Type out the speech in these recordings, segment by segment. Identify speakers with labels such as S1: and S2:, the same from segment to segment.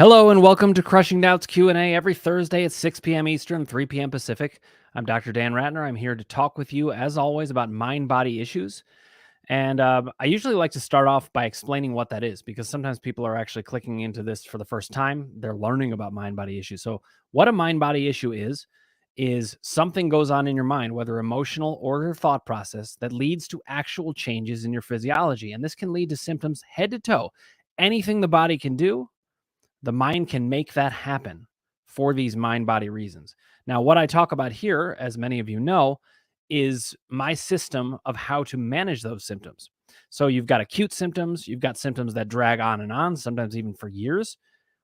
S1: Hello and welcome to Crushing Doubts Q&A every Thursday at 6 p.m. Eastern, 3 p.m. Pacific. I'm Dr. Dan Ratner. I'm here to talk with you, as always, about mind-body issues. And I usually like to start off by explaining what that is, because sometimes people are actually clicking into this for the first time. They're learning about mind-body issues. So what a mind-body issue is something goes on in your mind, whether emotional or your thought process, that leads to actual changes in your physiology. And this can lead to symptoms head to toe. Anything the body can do, the mind can make that happen for these mind-body reasons. Now, what I talk about here, as many of you know, is my system of how to manage those symptoms. So you've got acute symptoms, you've got symptoms that drag on, sometimes even for years.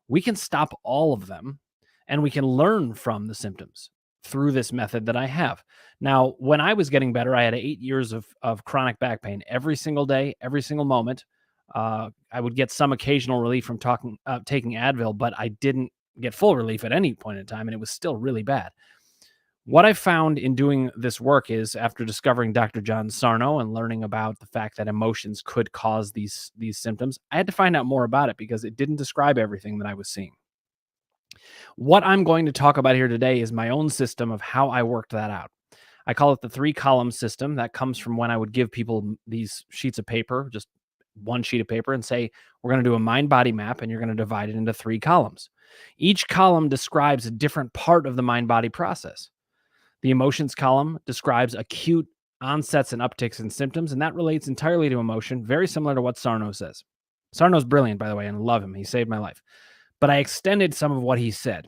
S1: We can stop all of them, and we can learn from the symptoms through this method that I have. Now, when I was getting better, I had 8 years of chronic back pain every single day, every single moment. I would get some occasional relief from taking Advil, but I didn't get full relief at any point in time, and it was still really bad. What I found in doing this work is, after discovering Dr. John Sarno and learning about the fact that emotions could cause these symptoms, I had to find out more about it because it didn't describe everything that I was seeing. What I'm going to talk about here today is my own system of how I worked that out. I call it the 3-column system. That comes from when I would give people these sheets of paper, just one sheet of paper, and say, we're going to do a mind-body map, and you're going to divide it into 3 columns. Each column describes a different part of the mind-body process. The emotions column describes acute onsets and upticks in symptoms, and that relates entirely to emotion, very similar to what Sarno says. Sarno's brilliant, by the way, and I love him. He saved my life. But I extended some of what he said.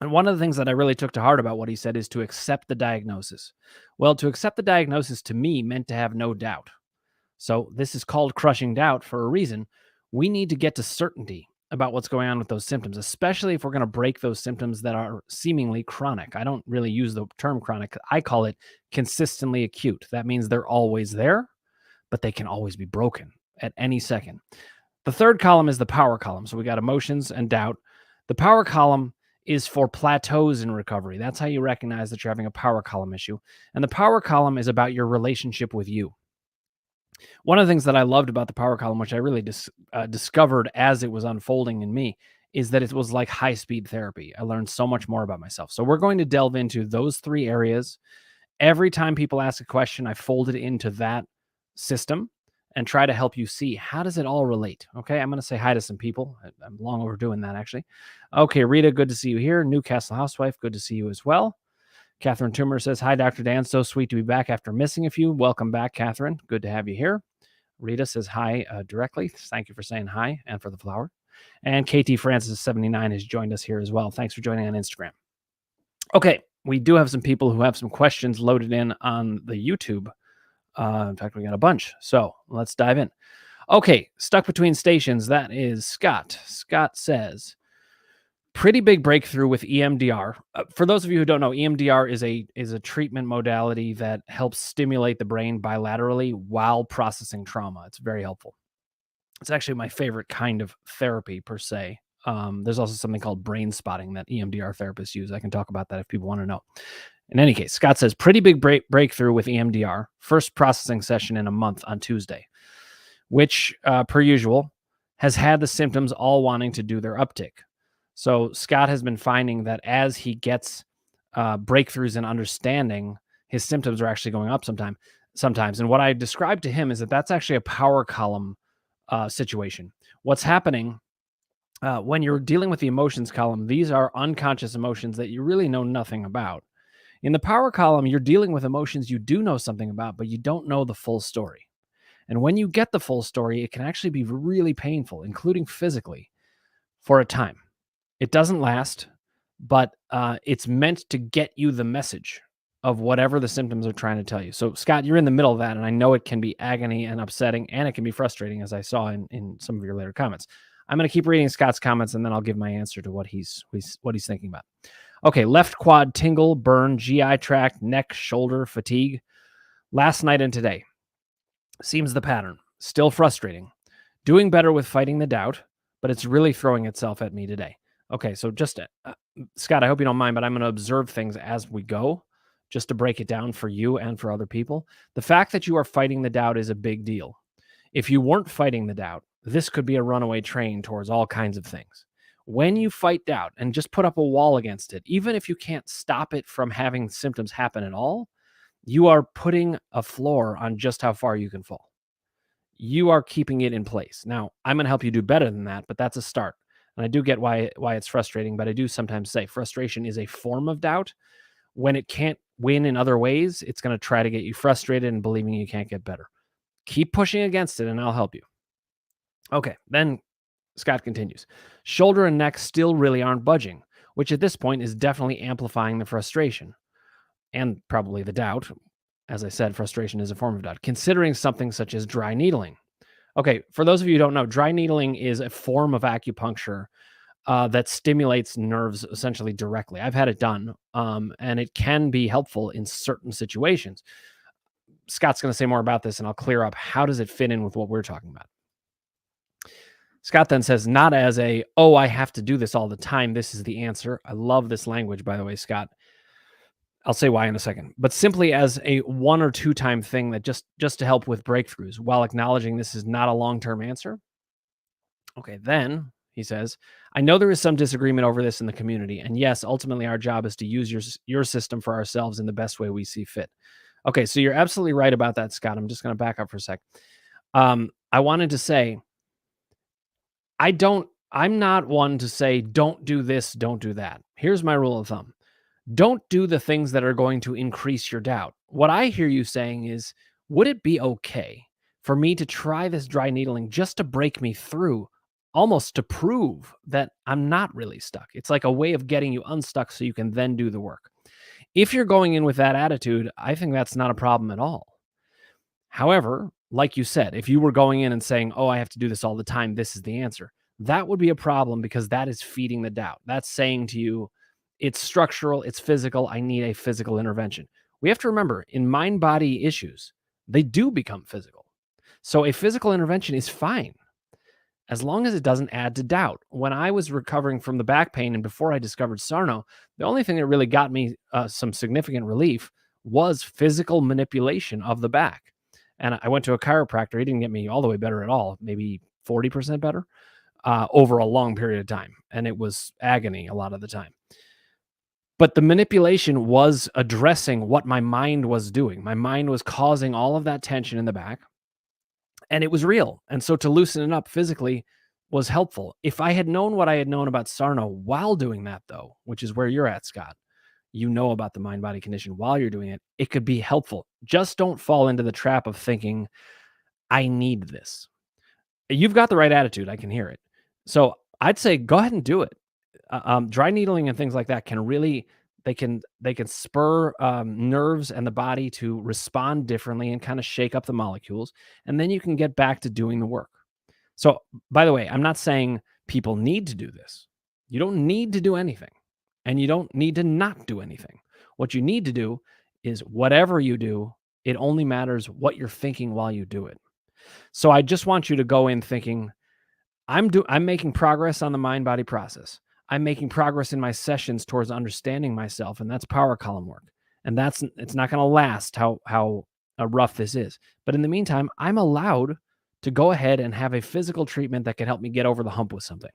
S1: And one of the things that I really took to heart about what he said is to accept the diagnosis. Well, to accept the diagnosis to me meant to have no doubt. So this is called crushing doubt for a reason. We need to get to certainty about what's going on with those symptoms, especially if we're going to break those symptoms that are seemingly chronic. I don't really use the term chronic. I call it consistently acute. That means they're always there, but they can always be broken at any second. The 3rd column is the power column. So we got emotions and doubt. The power column is for plateaus in recovery. That's how you recognize that you're having a power column issue. And the power column is about your relationship with you. One of the things that I loved about the power column, which I really discovered as it was unfolding in me, is that it was like high-speed therapy. I learned so much more about myself. So we're going to delve into those 3 areas. Every time people ask a question, I fold it into that system and try to help you see, how does it all relate? Okay, I'm going to say hi to some people. I'm long overdoing that, actually. Okay, Rita, good to see you here. Newcastle housewife, good to see you as well. Catherine Toomer says, hi, Dr. Dan. So sweet to be back after missing a few. Welcome back, Catherine. Good to have you here. Rita says hi directly. Thank you for saying hi and for the flower. And KT Francis 79 has joined us here as well. Thanks for joining on Instagram. Okay, we do have some people who have some questions loaded in on the YouTube. In fact, we got a bunch. So let's dive in. Okay, stuck between stations. That is Scott. Scott says, pretty big breakthrough with EMDR. For those of you who don't know, EMDR is a treatment modality that helps stimulate the brain bilaterally while processing trauma. It's very helpful. It's actually my favorite kind of therapy per se. There's also something called brain spotting that EMDR therapists use. I can talk about that if people want to know. In any case, Scott says, pretty big breakthrough with EMDR. First processing session in a month on Tuesday, which, per usual, has had the symptoms all wanting to do their uptick. So Scott has been finding that as he gets breakthroughs in understanding, his symptoms are actually going up sometimes. And what I described to him is that that's actually a power column situation. What's happening when you're dealing with the emotions column, these are unconscious emotions that you really know nothing about. In the power column, you're dealing with emotions you do know something about, but you don't know the full story. And when you get the full story, it can actually be really painful, including physically, for a time. It doesn't last, but it's meant to get you the message of whatever the symptoms are trying to tell you. So, Scott, you're in the middle of that, and I know it can be agony and upsetting, and it can be frustrating, as I saw in some of your later comments. I'm going to keep reading Scott's comments, and then I'll give my answer to what he's thinking about. Okay, left quad tingle, burn, GI tract, neck, shoulder, fatigue. Last night and today. Seems the pattern. Still frustrating. Doing better with fighting the doubt, but it's really throwing itself at me today. Okay, so just, Scott, I hope you don't mind, but I'm going to observe things as we go, just to break it down for you and for other people. The fact that you are fighting the doubt is a big deal. If you weren't fighting the doubt, this could be a runaway train towards all kinds of things. When you fight doubt and just put up a wall against it, even if you can't stop it from having symptoms happen at all, you are putting a floor on just how far you can fall. You are keeping it in place. Now, I'm going to help you do better than that, but that's a start. And I do get why it's frustrating, but I do sometimes say frustration is a form of doubt. When it can't win in other ways, it's going to try to get you frustrated and believing you can't get better. Keep pushing against it and I'll help you. Okay, then Scott continues. Shoulder and neck still really aren't budging, which at this point is definitely amplifying the frustration and probably the doubt. As I said, frustration is a form of doubt, considering something such as dry needling. Okay, for those of you who don't know, dry needling is a form of acupuncture that stimulates nerves essentially directly. I've had it done, and it can be helpful in certain situations. Scott's going to say more about this, and I'll clear up how does it fit in with what we're talking about. Scott then says, not as a, oh, I have to do this all the time. This is the answer. I love this language, by the way, Scott. I'll say why in a second, but simply as a 1 or 2 time thing that just to help with breakthroughs while acknowledging this is not a long-term answer. Okay, then he says, I know there is some disagreement over this in the community. And yes, ultimately our job is to use your system for ourselves in the best way we see fit. Okay, so you're absolutely right about that, Scott. I'm just going to back up for a sec. I wanted to say, I'm not one to say, don't do this, don't do that. Here's my rule of thumb. Don't do the things that are going to increase your doubt. What I hear you saying is, would it be okay for me to try this dry needling just to break me through, almost to prove that I'm not really stuck? It's like a way of getting you unstuck so you can then do the work. If you're going in with that attitude, I think that's not a problem at all. However, like you said, if you were going in and saying, oh, I have to do this all the time, this is the answer, that would be a problem because that is feeding the doubt. That's saying to you, it's structural, it's physical, I need a physical intervention. We have to remember in mind body issues, they do become physical. So a physical intervention is fine as long as it doesn't add to doubt. When I was recovering from the back pain and before I discovered Sarno, the only thing that really got me some significant relief was physical manipulation of the back. And I went to a chiropractor. He didn't get me all the way better at all, maybe 40% better over a long period of time. And it was agony a lot of the time. But the manipulation was addressing what my mind was doing. My mind was causing all of that tension in the back, and it was real. And so to loosen it up physically was helpful. If I had known what I had known about Sarno while doing that, though, which is where you're at, Scott, you know about the mind body condition while you're doing it, it could be helpful. Just don't fall into the trap of thinking, I need this. You've got the right attitude. I can hear it. So I'd say go ahead and do it. Dry needling and things like that can really they can spur nerves and the body to respond differently and kind of shake up the molecules, and then you can get back to doing the work. So, by the way, I'm not saying people need to do this. You don't need to do anything, and you don't need to not do anything. What you need to do is whatever you do, it only matters what you're thinking while you do it. So I just want you to go in thinking, I'm making progress on the mind body process. I'm making progress in my sessions towards understanding myself, and that's power column work. And it's not going to last how rough this is. But in the meantime, I'm allowed to go ahead and have a physical treatment that can help me get over the hump with something.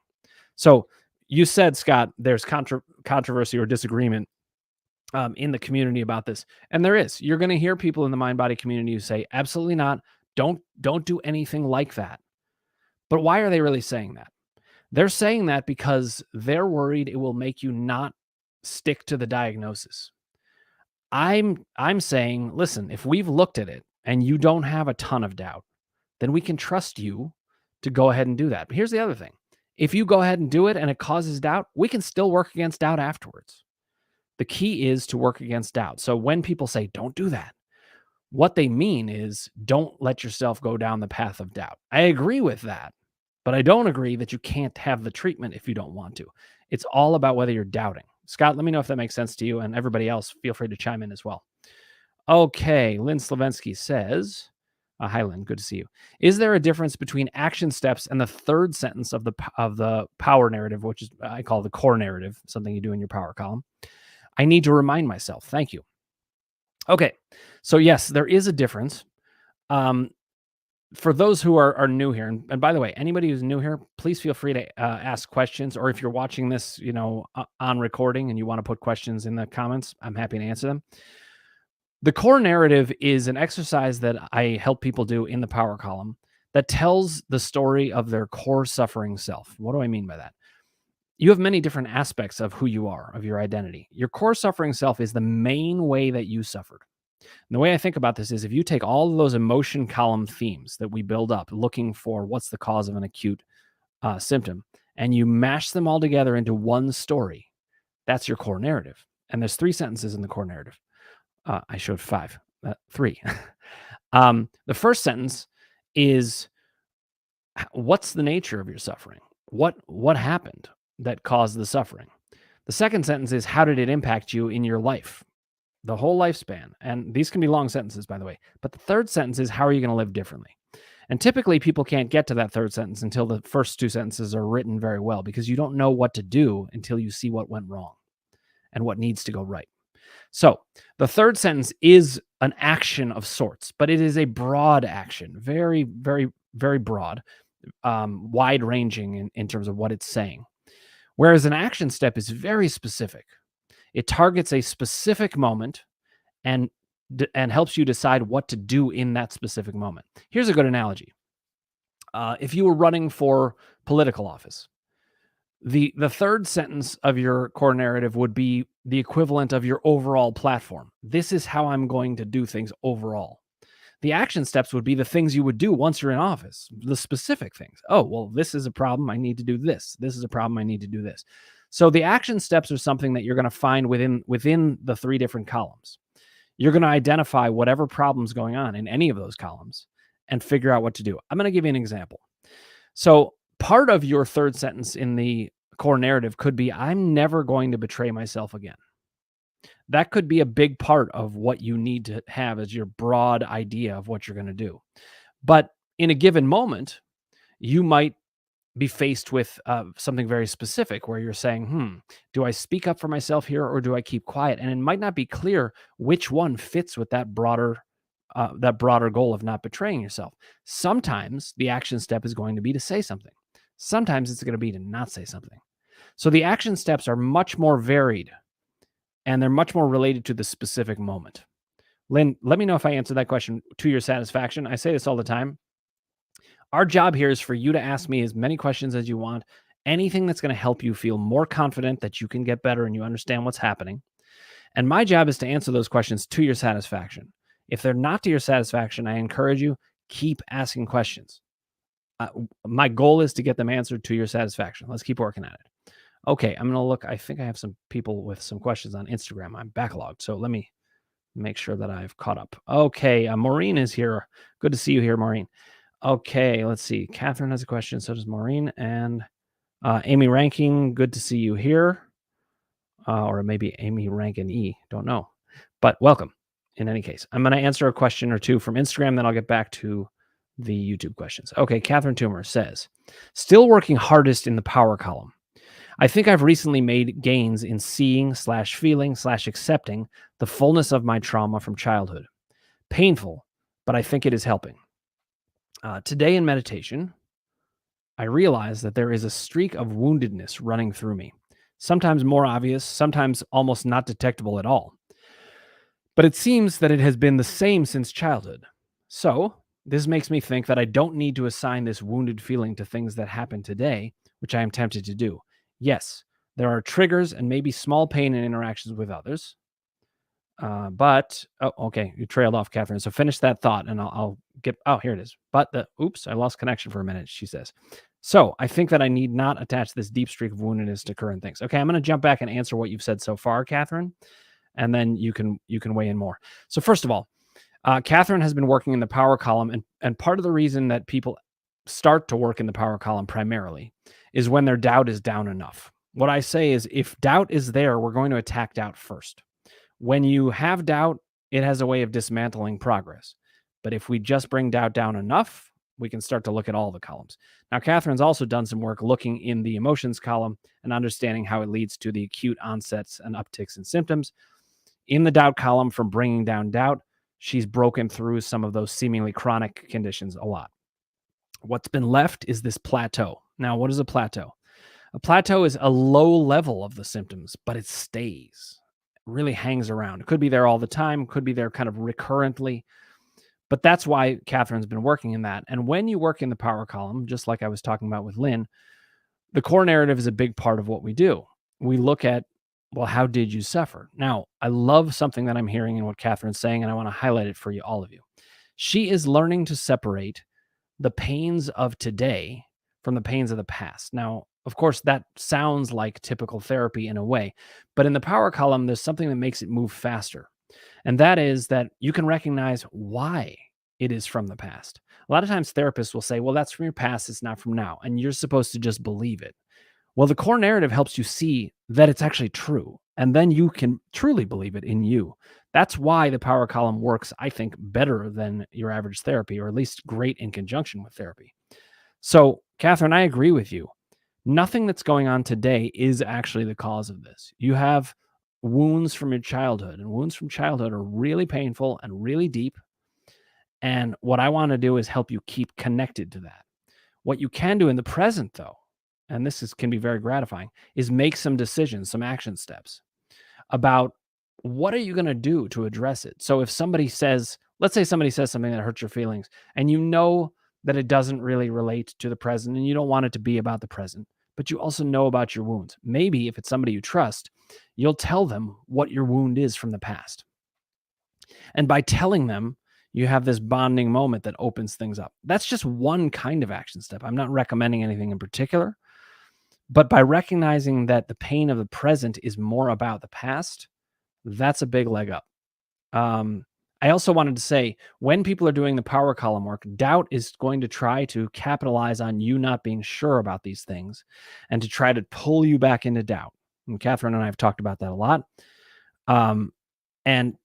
S1: So you said, Scott, there's controversy or disagreement in the community about this, and there is. You're going to hear people in the mind body community who say, absolutely not. Don't do anything like that. But why are they really saying that? They're saying that because they're worried it will make you not stick to the diagnosis. I'm saying, listen, if we've looked at it and you don't have a ton of doubt, then we can trust you to go ahead and do that. But here's the other thing. If you go ahead and do it and it causes doubt, we can still work against doubt afterwards. The key is to work against doubt. So when people say, don't do that, what they mean is don't let yourself go down the path of doubt. I agree with that, but I don't agree that you can't have the treatment if you don't want to. It's all about whether you're doubting. Scott, let me know if that makes sense to you, and everybody else, feel free to chime in as well. Okay, Lynn Slavensky says, hi, Lynn, good to see you. Is there a difference between action steps and the third sentence of the power narrative, which is I call the core narrative, something you do in your power column? I need to remind myself. Thank you. Okay, so yes, there is a difference. For those who are new here, and by the way, anybody who's new here, please feel free to ask questions. Or if you're watching this, on recording and you want to put questions in the comments, I'm happy to answer them. The core narrative is an exercise that I help people do in the power column that tells the story of their core suffering self. What do I mean by that? You have many different aspects of who you are, of your identity. Your core suffering self is the main way that you suffered. And the way I think about this is if you take all of those emotion column themes that we build up looking for what's the cause of an acute symptom, and you mash them all together into one story, that's your core narrative. And there's 3 sentences in the core narrative. I showed 5, 3. The first sentence is, what's the nature of your suffering? What happened that caused the suffering? The second sentence is, how did it impact you in your life? The whole lifespan. And these can be long sentences, by the way. But the third sentence is, how are you going to live differently? And typically people can't get to that third sentence until the first 2 sentences are written very well, because you don't know what to do until you see what went wrong and what needs to go right. So the third sentence is an action of sorts, but it is a broad action, very, very, very broad, wide ranging in terms of what it's saying. Whereas an action step is very specific. It targets a specific moment and helps you decide what to do in that specific moment. Here's a good analogy. If you were running for political office, the third sentence of your core narrative would be the equivalent of your overall platform. This is how I'm going to do things overall. The action steps would be the things you would do once you're in office, the specific things. Oh, well, this is a problem. I need to do this. This is a problem. I need to do this. So the action steps are something that you're going to find within the 3 different columns. You're going to identify whatever problem's going on in any of those columns and figure out what to do. I'm going to give you an example. So part of your third sentence in the core narrative could be, I'm never going to betray myself again. That could be a big part of what you need to have as your broad idea of what you're going to do. But in a given moment, you might be faced with something very specific where you're saying, do I speak up for myself here or do I keep quiet? And it might not be clear which one fits with that broader goal of not betraying yourself. Sometimes the action step is going to be to say something. Sometimes it's going to be to not say something. So the action steps are much more varied and they're much more related to the specific moment. Lynn, let me know if I answered that question to your satisfaction. I say this all the time. Our job here is for you to ask me as many questions as you want, anything that's going to help you feel more confident that you can get better and you understand what's happening. And my job is to answer those questions to your satisfaction. If they're not to your satisfaction, I encourage you, keep asking questions. My goal is to get them answered to your satisfaction. Let's keep working at it. Okay, I'm going to look. I think I have some people with some questions on Instagram. I'm backlogged, so let me make sure that I've caught up. Okay, Maureen is here. Good to see you here, Maureen. Okay, let's see. Catherine has a question. So does Maureen. And Amy Ranking, good to see you here. Or maybe Amy Rankin E. Don't know. But welcome in any case. I'm going to answer a question or two from Instagram, then I'll get back to the YouTube questions. Okay, Catherine Toomer says, still working hardest in the power column. I think I've recently made gains in seeing/feeling/accepting the fullness of my trauma from childhood. Painful, but I think it is helping. Today in meditation, I realized that there is a streak of woundedness running through me, sometimes more obvious, sometimes almost not detectable at all. But it seems that it has been the same since childhood. So this makes me think that I don't need to assign this wounded feeling to things that happen today, which I am tempted to do. Yes, there are triggers and maybe small pain in interactions with others. Okay, you trailed off, Catherine. So finish that thought and I'll get, here it is. Oops, I lost connection for a minute, she says. So I think that I need not attach this deep streak of woundedness to current things. Okay, I'm going to jump back and answer what you've said so far, Catherine, and then you can weigh in more. So first of all, Catherine has been working in the power column, and part of the reason that people start to work in the power column primarily is when their doubt is down enough. What I say is, if doubt is there, we're going to attack doubt first. When you have doubt, it has a way of dismantling progress. But if we just bring doubt down enough, we can start to look at all the columns. Now, Catherine's also done some work looking in the emotions column and understanding how it leads to the acute onsets and upticks in symptoms. In the doubt column, from bringing down doubt, she's broken through some of those seemingly chronic conditions a lot. What's been left is this plateau. Now, what is a plateau? A plateau is a low level of the symptoms, but it stays, it really hangs around. It could be there all the time, could be there kind of recurrently, but that's why Catherine's been working in that. And when you work in the power column, just like I was talking about with Lynn, the core narrative is a big part of what we do. We look at, well, how did you suffer? Now, I love something that I'm hearing in what Catherine's saying, and I want to highlight it for you, all of you. She is learning to separate the pains of today from the pains of the past. Now, of course, that sounds like typical therapy in a way, but in the power column, there's something that makes it move faster. And that is that you can recognize why it is from the past. A lot of times therapists will say, well, that's from your past, it's not from now. And you're supposed to just believe it. Well, the core narrative helps you see that it's actually true. And then you can truly believe it in you. That's why the power column works, I think, better than your average therapy, or at least great in conjunction with therapy. So, Catherine, I agree with you. Nothing that's going on today is actually the cause of this. You have wounds from your childhood, and wounds from childhood are really painful and really deep. And what I want to do is help you keep connected to that. What you can do in the present, though, and can be very gratifying, is make some decisions, some action steps about what are you going to do to address it. So if somebody says, let's say somebody says something that hurts your feelings, and you know that it doesn't really relate to the present, and you don't want it to be about the present, but you also know about your wounds. Maybe if it's somebody you trust, you'll tell them what your wound is from the past. And by telling them, you have this bonding moment that opens things up. That's just one kind of action step. I'm not recommending anything in particular, but by recognizing that the pain of the present is more about the past, that's a big leg up. I also wanted to say, when people are doing the power column work, doubt is going to try to capitalize on you not being sure about these things and to try to pull you back into doubt. And Catherine and I have talked about that a lot. And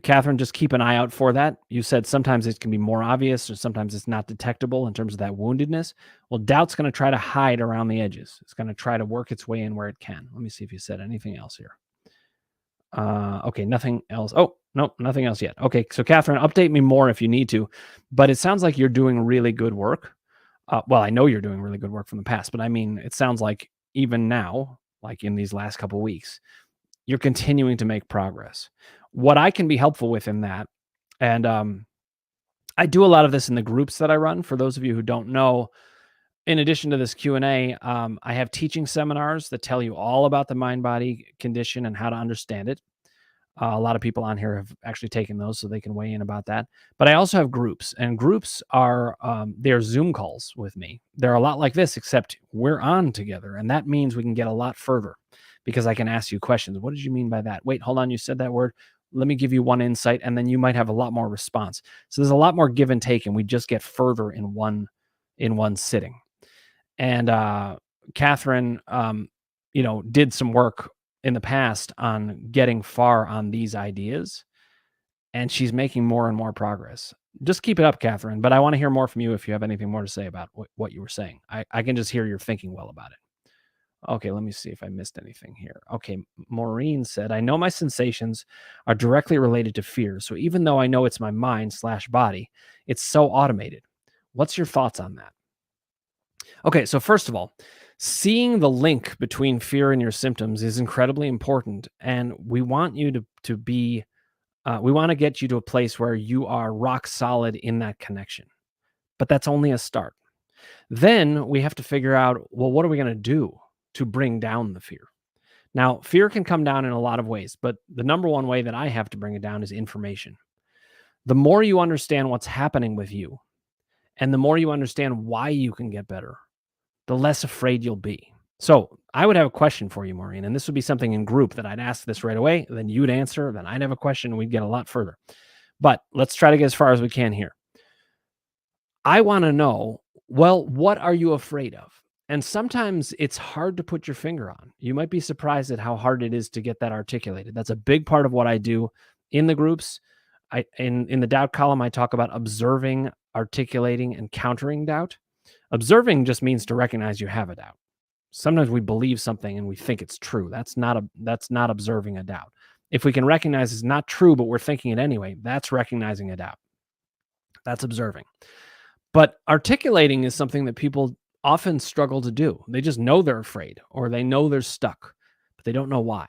S1: Catherine, just keep an eye out for that. You said sometimes it can be more obvious or sometimes it's not detectable in terms of that woundedness. Well, doubt's going to try to hide around the edges. It's going to try to work its way in where it can. Let me see if you said anything else here. Okay, nothing else. Oh, no, nothing else yet. Okay, so Catherine, update me more if you need to, but it sounds like you're doing really good work. Well, I know you're doing really good work from the past, but I mean, it sounds like even now, like in these last couple of weeks, you're continuing to make progress. What I can be helpful with in that, and I do a lot of this in the groups that I run. For those of you who don't know, in addition to this Q&A, I have teaching seminars that tell you all about the mind-body condition and how to understand it. A lot of people on here have actually taken those, so they can weigh in about that. But I also have groups, and groups are they're Zoom calls with me. They're a lot like this, except we're on together, and that means we can get a lot further because I can ask you questions. What did you mean by that? Wait, hold on, you said that word. Let me give you one insight, and then you might have a lot more response. So there's a lot more give and take, and we just get further in one sitting. And Catherine, did some work in the past on getting far on these ideas, and she's making more and more progress. Just keep it up, Catherine. But I want to hear more from you if you have anything more to say about what you were saying. I can just hear you're thinking well about it. Okay, let me see if I missed anything here. Okay, Maureen said, I know my sensations are directly related to fear. So even though I know it's my mind/body, it's so automated. What's your thoughts on that? Okay, so first of all, seeing the link between fear and your symptoms is incredibly important. And we want you to be, we want to get you to a place where you are rock solid in that connection. But that's only a start. Then we have to figure out, well, what are we going to do to bring down the fear? Now, fear can come down in a lot of ways, but the number one way that I have to bring it down is information. The more you understand what's happening with you, and the more you understand why you can get better, the less afraid you'll be. So I would have a question for you, Maureen, and this would be something in group that I'd ask this right away. Then you'd answer, then I'd have a question, and we'd get a lot further. But let's try to get as far as we can here. I want to know, well, what are you afraid of? And sometimes it's hard to put your finger on. You might be surprised at how hard it is to get that articulated. That's a big part of what I do in the groups. In the doubt column, I talk about observing, articulating, and countering doubt. Observing just means to recognize you have a doubt. Sometimes we believe something and we think it's true. That's not observing a doubt. If we can recognize it's not true, but we're thinking it anyway, that's recognizing a doubt. That's observing. But articulating is something that people often struggle to do. They just know they're afraid or they know they're stuck, but they don't know why.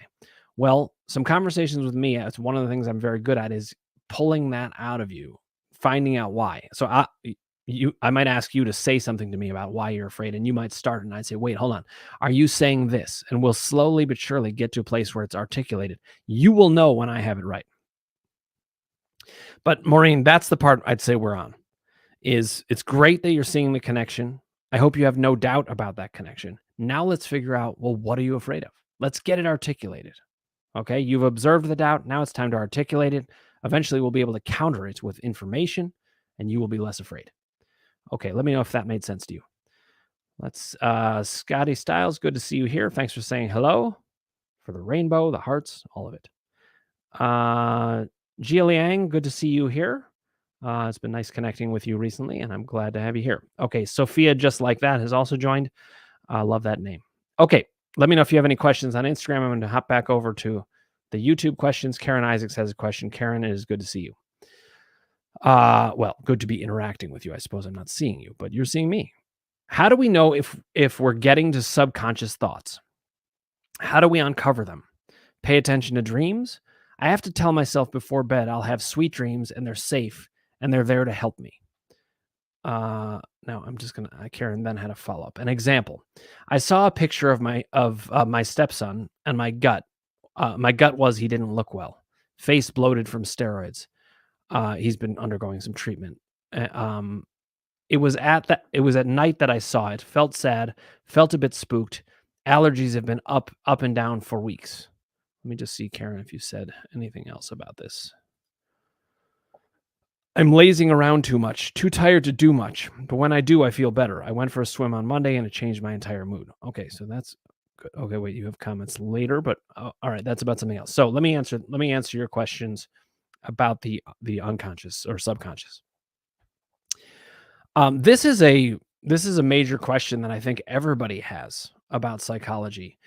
S1: Well, some conversations with me, it's one of the things I'm very good at is pulling that out of you, finding out why. So I might ask you to say something to me about why you're afraid, and you might start, and I'd say, "Wait, hold on. Are you saying this?" And we'll slowly but surely get to a place where it's articulated. You will know when I have it right. But Maureen, that's the part I'd say we're on. Is it's great that you're seeing the connection. I hope you have no doubt about that connection. Now let's figure out, well, what are you afraid of? Let's get it articulated. Okay, you've observed the doubt. Now it's time to articulate it. Eventually, we'll be able to counter it with information, and you will be less afraid. Okay, let me know if that made sense to you. Let's, Scotty Styles, good to see you here. Thanks for saying hello, for the rainbow, the hearts, all of it. Jia Liang, good to see you here. It's been nice connecting with you recently, and I'm glad to have you here. Okay, Sophia, just like that, has also joined. I love that name. Okay, let me know if you have any questions on Instagram. I'm going to hop back over to the YouTube questions. Karen Isaacs has a question. Karen, it is good to see you. Well, good to be interacting with you. I suppose I'm not seeing you, but you're seeing me. How do we know if we're getting to subconscious thoughts? How do we uncover them? Pay attention to dreams. I have to tell myself before bed I'll have sweet dreams and they're safe and they're there to help me. Now I'm just gonna. Karen then had a follow up. An example: I saw a picture of my stepson, and my gut. My gut was he didn't look well. Face bloated from steroids. He's been undergoing some treatment. It was at night that I saw it. Felt sad. Felt a bit spooked. Allergies have been up and down for weeks. Let me just see, Karen, if you said anything else about this. I'm lazing around too much, too tired to do much. But when I do, I feel better. I went for a swim on Monday and it changed my entire mood. Okay, so that's good. Okay, wait, you have comments later, but all right, that's about something else. So let me answer your questions about the unconscious or subconscious. This is a major question that I think everybody has about psychology.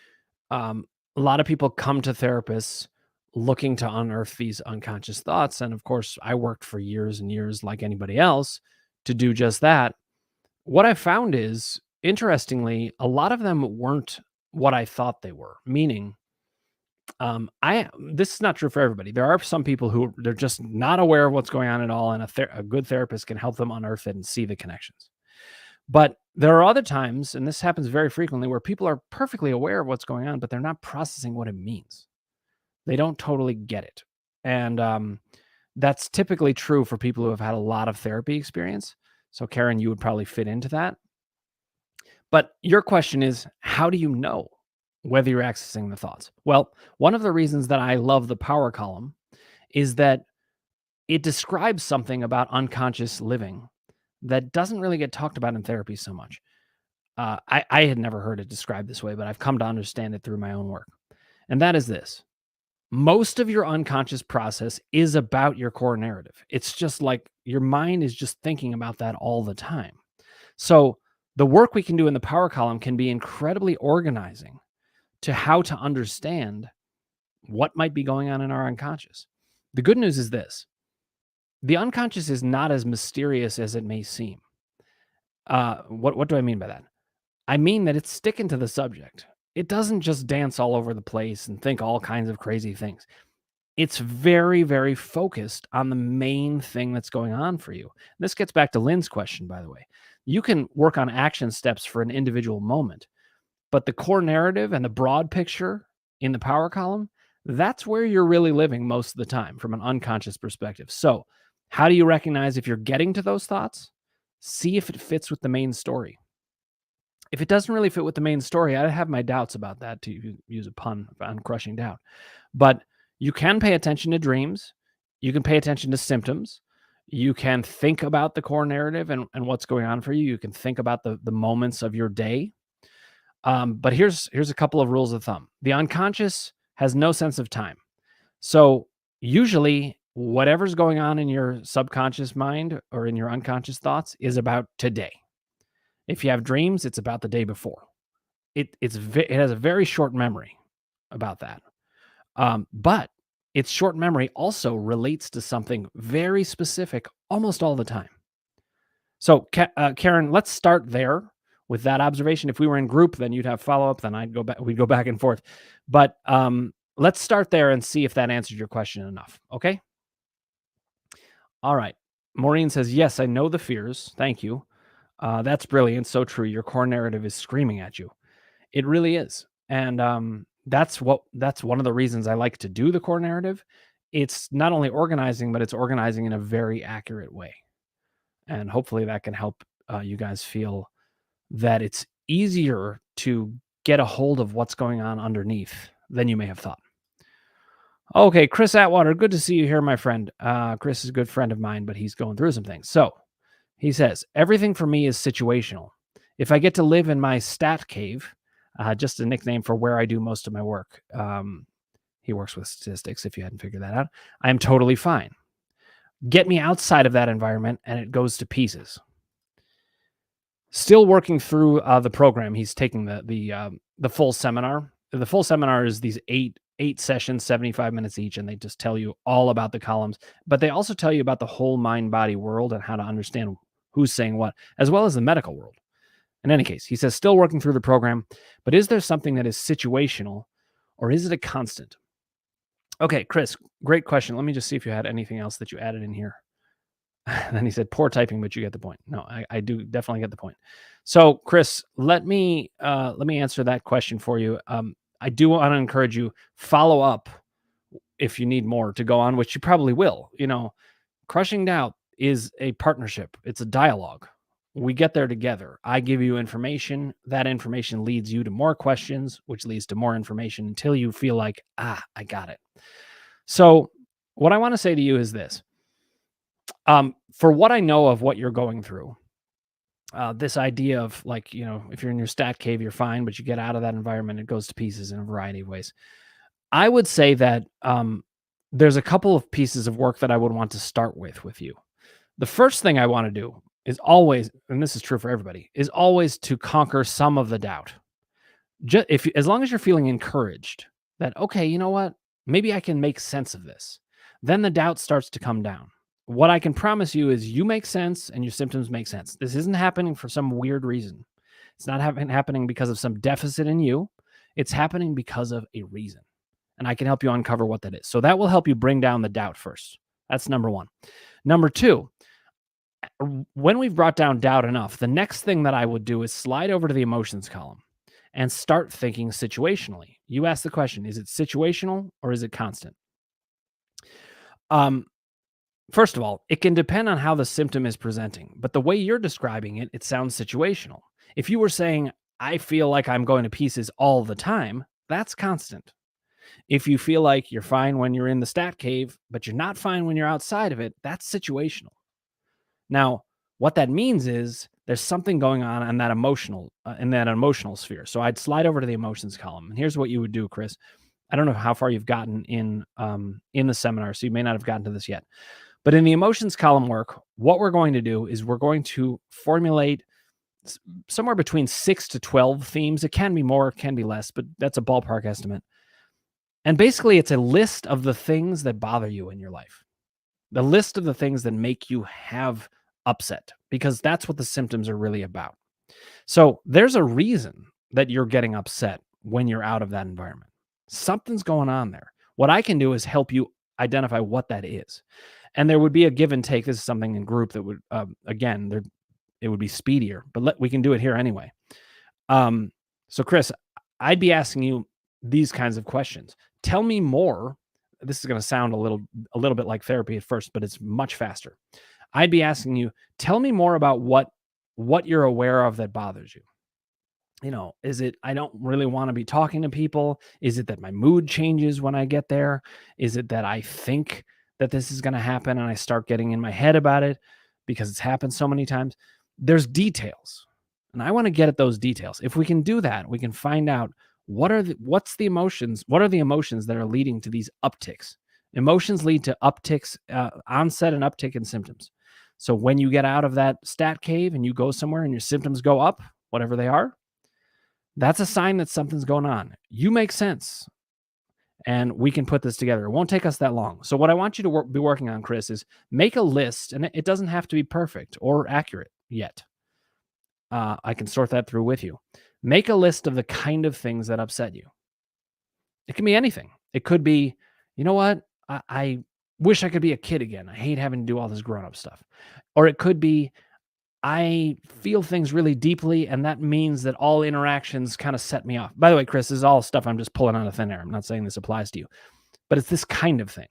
S1: A lot of people come to therapists looking to unearth these unconscious thoughts. And of course, I worked for years and years, like anybody else, to do just that. What I found is, interestingly, a lot of them weren't what I thought they were. Meaning, I this is not true for everybody. There are some people who they're just not aware of what's going on at all, and a good therapist can help them unearth it and see the connections. But there are other times, and this happens very frequently, where people are perfectly aware of what's going on, but they're not processing what it means. They don't totally get it. And that's typically true for people who have had a lot of therapy experience. So, Karen, you would probably fit into that. But your question is, how do you know whether you're accessing the thoughts? Well, one of the reasons that I love the power column is that it describes something about unconscious living that doesn't really get talked about in therapy so much. I had never heard it described this way, but I've come to understand it through my own work. And that is this: most of your unconscious process is about your core narrative. It's just like your mind is just thinking about that all the time. So the work we can do in the power column can be incredibly organizing to how to understand what might be going on in our unconscious. The good news is this: the unconscious is not as mysterious as it may seem. What do I mean by that? I mean that it's sticking to the subject. It doesn't just dance all over the place and think all kinds of crazy things. It's very, very focused on the main thing that's going on for you. This gets back to Lynn's question, by the way. You can work on action steps for an individual moment, but the core narrative and the broad picture in the power column, that's where you're really living most of the time from an unconscious perspective. So, how do you recognize if you're getting to those thoughts? See if it fits with the main story. If it doesn't really fit with the main story, I have my doubts about that, to use a pun on crushing doubt. But you can pay attention to dreams. You can pay attention to symptoms. You can think about the core narrative and what's going on for you. You can think about the moments of your day. But here's a couple of rules of thumb. The unconscious has no sense of time. So usually whatever's going on in your subconscious mind or in your unconscious thoughts is about today. If you have dreams, it's about the day before. It has a very short memory about that. But its short memory also relates to something very specific almost all the time. So, Karen, let's start there with that observation. If we were in group, then you'd have follow up. Then I'd go back. We'd go back and forth. But let's start there and see if that answered your question enough. Okay. All right. Maureen says, "Yes, I know the fears. Thank you. That's brilliant. So true. Your core narrative is screaming at you. It really is. And that's one of the reasons I like to do the core narrative. It's not only organizing, but it's organizing in a very accurate way. And hopefully that can help you guys feel that it's easier to get a hold of what's going on underneath than you may have thought. Okay, Chris Atwater, good to see you here, my friend. Chris is a good friend of mine, but he's going through some things. So he says, everything for me is situational. If I get to live in my stat cave, just a nickname for where I do most of my work. He works with statistics, if you hadn't figured that out. I am totally fine. Get me outside of that environment and it goes to pieces. Still working through the program. He's taking the full seminar. The full seminar is these eight sessions, 75 minutes each, and they just tell you all about the columns, but they also tell you about the whole mind body world and how to understand who's saying what, as well as the medical world. In any case, he says, still working through the program, but is there something that is situational or is it a constant? Okay, Chris, great question. Let me just see if you had anything else that you added in here. Then he said, poor typing, but you get the point. No, I do definitely get the point. So, Chris, let me answer that question for you. I do want to encourage you, follow up if you need more to go on, which you probably will. Crushing doubt is a partnership. It's a dialogue. We get there together. I give you information. That information leads you to more questions, which leads to more information until you feel like, I got it. So what I want to say to you is this. For what I know of what you're going through, this idea of like, if you're in your stat cave, you're fine, but you get out of that environment, it goes to pieces in a variety of ways. I would say that there's a couple of pieces of work that I would want to start with you. The first thing I want to do is always, and this is true for everybody, is always to conquer some of the doubt. As long as you're feeling encouraged that, okay, you know what, maybe I can make sense of this, then the doubt starts to come down. What I can promise you is you make sense and your symptoms make sense. This isn't happening for some weird reason. It's not happening because of some deficit in you. It's happening because of a reason. And I can help you uncover what that is. So that will help you bring down the doubt first. That's number one. Number two, when we've brought down doubt enough, the next thing that I would do is slide over to the emotions column and start thinking situationally. You ask the question, is it situational or is it constant? First of all, it can depend on how the symptom is presenting, but the way you're describing it, it sounds situational. If you were saying, I feel like I'm going to pieces all the time, that's constant. If you feel like you're fine when you're in the stat cave, but you're not fine when you're outside of it, that's situational. Now, what that means is there's something going on in that emotional sphere. So I'd slide over to the emotions column. And here's what you would do, Chris. I don't know how far you've gotten in the seminar, so you may not have gotten to this yet. But in the emotions column work, what we're going to do is we're going to formulate somewhere between 6 to 12 themes. It can be more, it can be less, but that's a ballpark estimate. And basically, it's a list of the things that bother you in your life, the list of the things that make you have upset, because that's what the symptoms are really about. So there's a reason that you're getting upset when you're out of that environment. Something's going on there. What I can do is help you identify what that is. And there would be a give and take. This is something in group that would, it would be speedier, but we can do it here anyway. So Chris, I'd be asking you these kinds of questions. Tell me more. This is going to sound a little bit like therapy at first, but it's much faster. I'd be asking you, tell me more about what you're aware of that bothers you. Is it, I don't really want to be talking to people? Is it that my mood changes when I get there? Is it that I think that this is going to happen and I start getting in my head about it because it's happened so many times? There's details, and I want to get at those details. If we can do that, we can find out what are the emotions that are leading to these upticks. Emotions lead to upticks, onset and uptick in symptoms. So when you get out of that stat cave and you go somewhere and your symptoms go up, whatever they are, that's a sign that something's going on. You make sense. And we can put this together. It won't take us that long. So what I want you to be working on, Chris, is make a list. And it doesn't have to be perfect or accurate. yet. I can sort that through with you. Make a list of the kind of things that upset you. It can be anything. It could be, you know what? I wish I could be a kid again. I hate having to do all this grown up stuff. Or it could be, I feel things really deeply, and that means that all interactions kind of set me off. By the way, Chris, this is all stuff I'm just pulling out of thin air. I'm not saying this applies to you, but it's this kind of thing.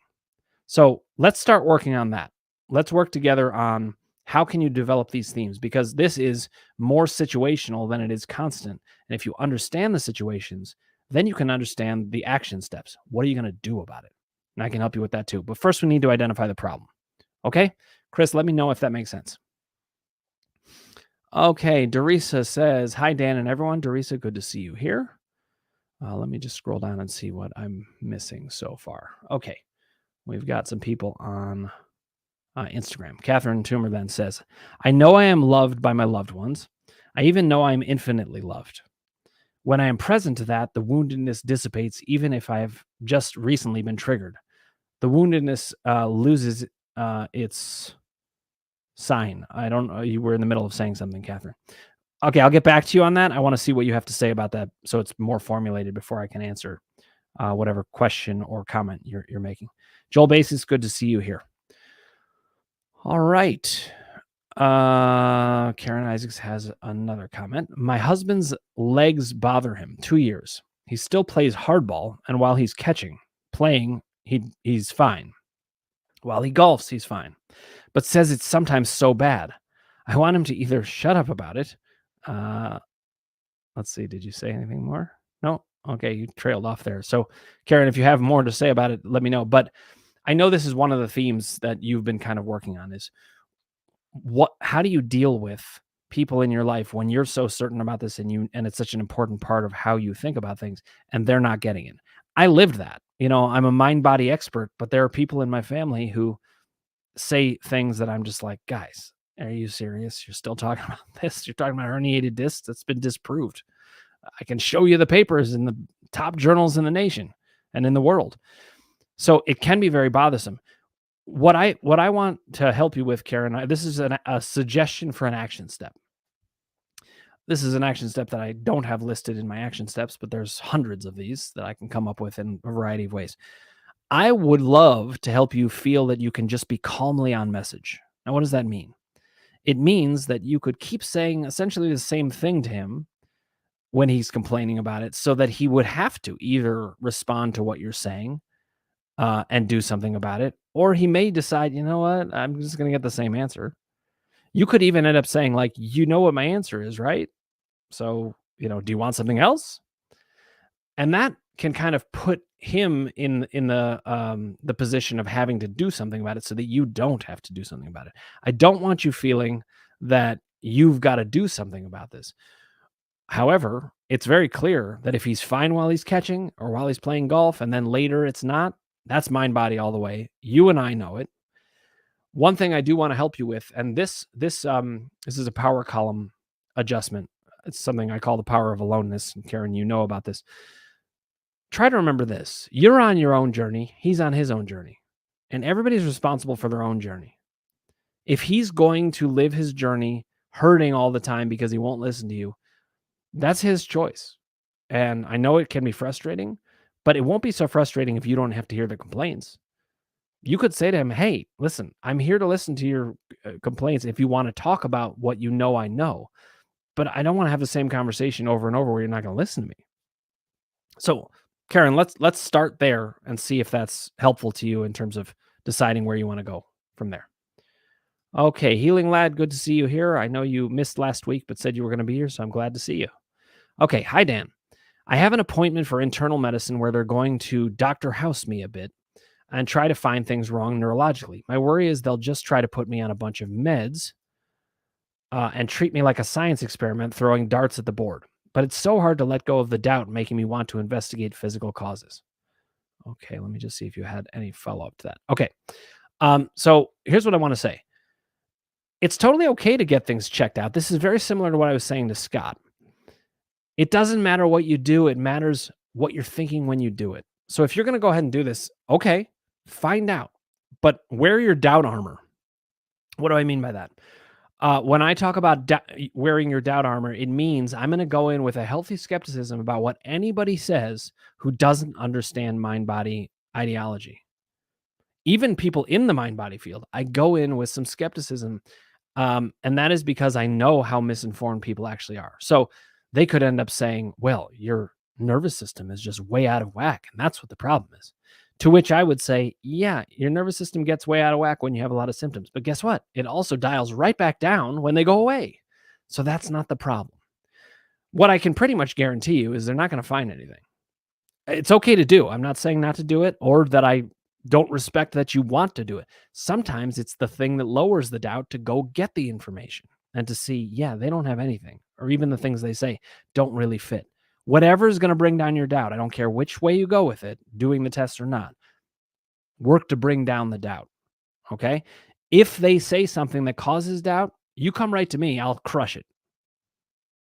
S1: So let's start working on that. Let's work together on how can you develop these themes, because this is more situational than it is constant. And if you understand the situations, then you can understand the action steps. What are you going to do about it? And I can help you with that too. But first, we need to identify the problem. Okay, Chris, let me know if that makes sense. Okay, Dorisa says, hi, Dan and everyone. Dorisa, good to see you here. Let me just scroll down and see what I'm missing so far. Okay, we've got some people on Instagram. Catherine Toomer then says, I know I am loved by my loved ones. I even know I am infinitely loved. When I am present to that, the woundedness dissipates, even if I have just recently been triggered. The woundedness loses its sign. I don't know. You were in the middle of saying something, Catherine. Okay, I'll get back to you on that. I want to see what you have to say about that, so it's more formulated before I can answer whatever question or comment you're making. Joel Basis, good to see you here. All right. Karen Isaacs has another comment. My husband's legs bother him. 2 years. He still plays hardball, and while he's playing, he's fine. While he golfs, he's fine, but says it's sometimes so bad. I want him to either shut up about it. Let's see. Did you say anything more? No? Okay, you trailed off there. So, Karen, if you have more to say about it, let me know. But I know this is one of the themes that you've been kind of working on is how do you deal with people in your life when you're so certain about this and it's such an important part of how you think about things and they're not getting it. I lived that. I'm a mind body expert, but there are people in my family who say things that I'm just like, guys, are you serious? You're still talking about this? You're talking about herniated discs? That's been disproved. I can show you the papers in the top journals in the nation and in the world. So it can be very bothersome. What I want to help you with, Karen, this is a suggestion for an action step. This is an action step that I don't have listed in my action steps, but there's hundreds of these that I can come up with in a variety of ways. I would love to help you feel that you can just be calmly on message. Now, what does that mean? It means that you could keep saying essentially the same thing to him when he's complaining about it, so that he would have to either respond to what you're saying and do something about it, or he may decide, you know what, I'm just going to get the same answer. You could even end up saying, like, you know what my answer is, right? So, do you want something else? And that can kind of put him in the position of having to do something about it, so that you don't have to do something about it. I don't want you feeling that you've got to do something about this. However, it's very clear that if he's fine while he's catching or while he's playing golf and then later it's not, that's mind body all the way. You and I know it. One thing I do want to help you with, and this is a power column adjustment. It's something I call the power of aloneness. And Karen, you know about this. Try to remember this. You're on your own journey. He's on his own journey. And everybody's responsible for their own journey. If he's going to live his journey hurting all the time because he won't listen to you, that's his choice. And I know it can be frustrating, but it won't be so frustrating if you don't have to hear the complaints. You could say to him, hey, listen, I'm here to listen to your complaints if you want to talk about what I know, but I don't want to have the same conversation over and over where you're not going to listen to me. So, Karen, let's start there and see if that's helpful to you in terms of deciding where you want to go from there. Okay, Healing Lad, good to see you here. I know you missed last week, but said you were going to be here, so I'm glad to see you. Okay, hi, Dan. I have an appointment for internal medicine where they're going to Dr. House me a bit and try to find things wrong neurologically. My worry is they'll just try to put me on a bunch of meds and treat me like a science experiment, throwing darts at the board. But it's so hard to let go of the doubt, making me want to investigate physical causes. Okay, let me just see if you had any follow-up to that. Okay, so here's what I want to say. It's totally okay to get things checked out. This is very similar to what I was saying to Scott. It doesn't matter what you do. It matters what you're thinking when you do it. So if you're going to go ahead and do this, okay, find out. But wear your doubt armor. What do I mean by that? When I talk about wearing your doubt armor, it means I'm going to go in with a healthy skepticism about what anybody says who doesn't understand mind body ideology. Even people in the mind body field, I go in with some skepticism. And that is because I know how misinformed people actually are. So they could end up saying, well, your nervous system is just way out of whack. And that's what the problem is. To which I would say, yeah, your nervous system gets way out of whack when you have a lot of symptoms. But guess what? It also dials right back down when they go away. So that's not the problem. What I can pretty much guarantee you is they're not going to find anything. It's okay to do. I'm not saying not to do it or that I don't respect that you want to do it. Sometimes it's the thing that lowers the doubt to go get the information and to see, yeah, they don't have anything, or even the things they say don't really fit. Whatever is going to bring down your doubt, I don't care which way you go with it, doing the test or not, work to bring down the doubt. Okay. If they say something that causes doubt, you come right to me, I'll crush it.